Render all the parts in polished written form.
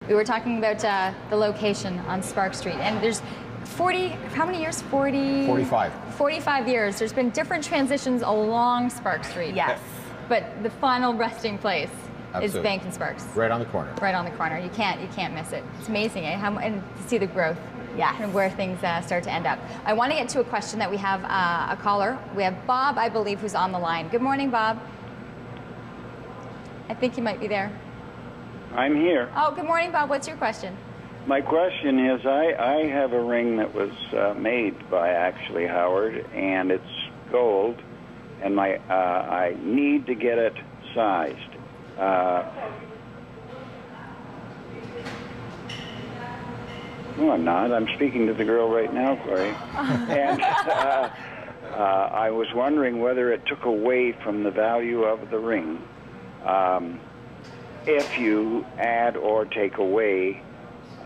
We were talking about the location on Spark Street, and there's 40, how many years? 45. 45 years. There's been different transitions along Spark Street. Yes. But the final resting place is Bank and Sparks. Right on the corner. Right on the corner. You can't miss it. It's amazing, eh? And to see the growth. Yes. And where things start to end up. I want to get to a question that we have a caller. We have Bob, I believe, who's on the line. Good morning, Bob. I think you might be there. I'm here. Oh, good morning, Bob. What's your question? My question is, I have a ring that was made by actually Howard, and it's gold, and I need to get it sized. No, I'm not. I'm speaking to the girl right now, Corey. And I was wondering whether it took away from the value of the ring if you add or take away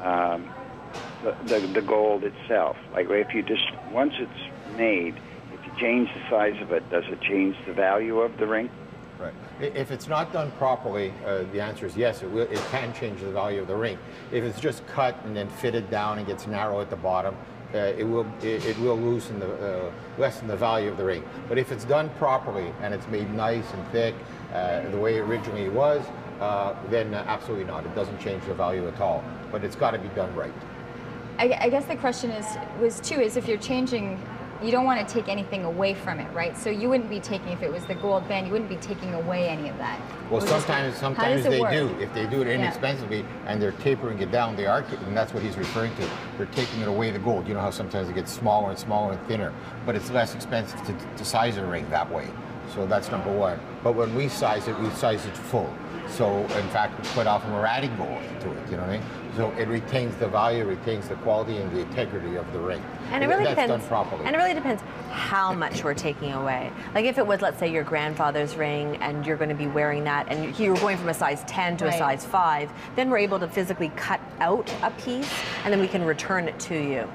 the gold itself. Like if you just, once it's made, if you change the size of it, does it change the value of the ring? Right. If it's not done properly, the answer is yes, it will. It can change the value of the ring. If it's just cut and then fitted down and gets narrow at the bottom, it will lessen the value of the ring. But if it's done properly and it's made nice and thick, the way it originally was, then absolutely not. It doesn't change the value at all. But it's got to be done right. I guess the question was if you're changing, you don't want to take anything away from it, right? So you wouldn't be taking, if it was the gold band, you wouldn't be taking away any of that. Well, sometimes they do. If they do it inexpensively and they're tapering it down, they are, and that's what he's referring to. They're taking it away the gold. You know how sometimes it gets smaller and smaller and thinner, but it's less expensive to size a ring that way. So that's number one. But when we size it full. So in fact, quite often we're adding gold to it, you know what I mean? So it retains the value, retains the quality and the integrity of the ring. And it really depends. Done properly. And it really depends how much we're taking away. Like if it was, let's say, your grandfather's ring and you're going to be wearing that and you're going from a size 10 to a size 5, then we're able to physically cut out a piece and then we can return it to you.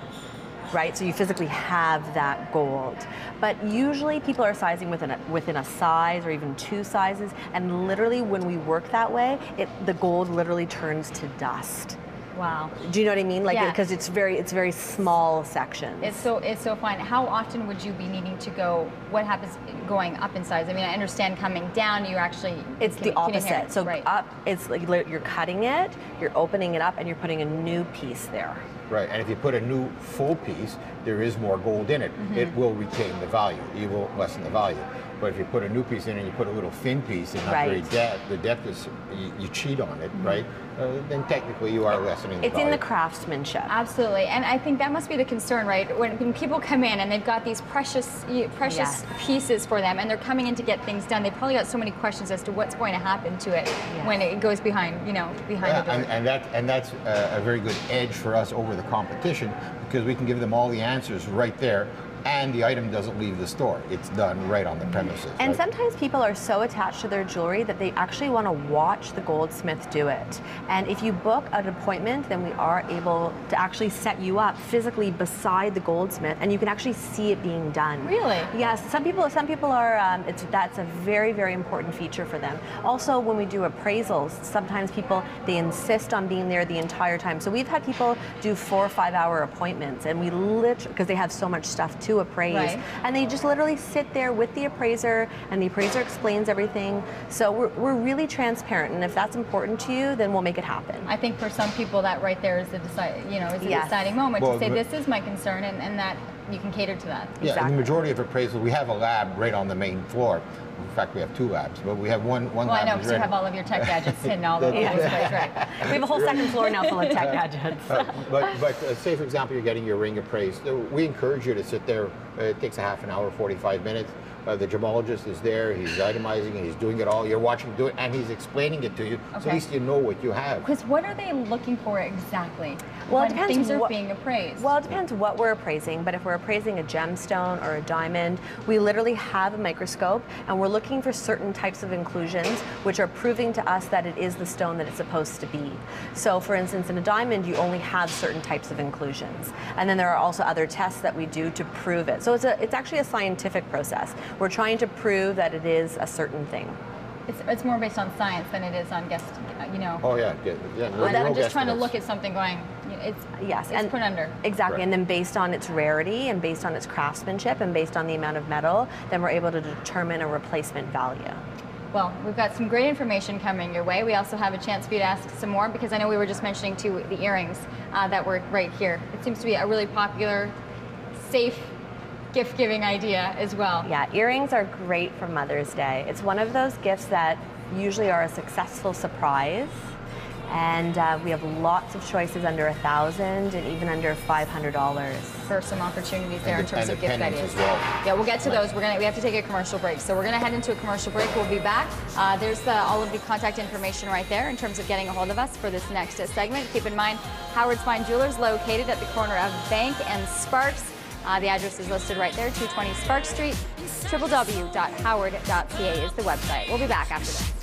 Right, so you physically have that gold. But usually people are sizing within a size or even 2 sizes, and literally when we work that way, the gold literally turns to dust. Wow. Do you know what I mean? Like, because it's very small sections. It's so fine. How often would you be needing to go? What happens going up in size? I mean, I understand coming down, you actually. It's the opposite. So up, it's like you're cutting it, you're opening it up, and you're putting a new piece there. Right, and if you put a new full piece, there is more gold in it. It will retain the value. You will lessen the value. But if you put a new piece in and you put a little thin piece and not very depth, the depth is, you cheat on it, right? Then technically you are lessening the value. It's in the craftsmanship. Absolutely, and I think that must be the concern, right? When people come in and they've got these precious pieces for them and they're coming in to get things done, they've probably got so many questions as to what's going to happen to it when it goes behind, behind the door. And that's a very good edge for us over the competition because we can give them all the answers right there. And the item doesn't leave the store. It's done right on the premises. And sometimes people are so attached to their jewelry that they actually want to watch the goldsmith do it. And if you book an appointment, then we are able to actually set you up physically beside the goldsmith, and you can actually see it being done. Really? Yes. Some people are. That's a very, very important feature for them. Also, when we do appraisals, sometimes they insist on being there the entire time. So we've had people do 4 or 5 hour appointments, and we literally, because they have so much stuff to appraise, and they just literally sit there with the appraiser, and the appraiser explains everything. So we're really transparent, and if that's important to you, then we'll make it happen. I think for some people that right there is the deciding moment to say this is my concern, and that you can cater to that. Yeah, exactly. The majority of appraisals, we have a lab right on the main floor. In fact, we have 2 labs, but we have one lab. Well, I know, because you have all of your tech gadgets hidden all over the place, right? We have a whole second floor now full of tech gadgets. But say, for example, you're getting your ring appraised. We encourage you to sit there. It takes a half an hour, 45 minutes. The gemologist is there, he's itemizing it, he's doing it all. You're watching him do it, and he's explaining it to you, so at least you know what you have. Because what are they looking for exactly when things are being appraised? Well, it depends what we're appraising, but if we're appraising a gemstone or a diamond, we literally have a microscope, and we're looking for certain types of inclusions, which are proving to us that it is the stone that it's supposed to be. So, for instance, in a diamond, you only have certain types of inclusions. And then there are also other tests that we do to prove it. So it's actually a scientific process. We're trying to prove that it is a certain thing. It's more based on science than it is on guess, you know. Oh yeah, I'm just trying to look at something going, it's put under. Exactly, Right. and then based on its rarity and based on its craftsmanship and based on the amount of metal, then we're able to determine a replacement value. Well, we've got some great information coming your way. We also have a chance for you to ask some more, because I know we were just mentioning too the earrings that were right here. It seems to be a really popular, safe gift-giving idea as well. Yeah, earrings are great for Mother's Day. It's one of those gifts that usually are a successful surprise, and we have lots of choices under $1,000 and even under $500. For some opportunities there in terms of gift ideas. As well. Yeah, we'll get to those. We have to take a commercial break, so we're going to head into a commercial break. We'll be back. There's all of the contact information right there in terms of getting a hold of us for this next segment. Keep in mind, Howard's Fine Jewelers located at the corner of Bank and Sparks. The address is listed right there, 220 Sparks Street. www.howard.ca is the website. We'll be back after this.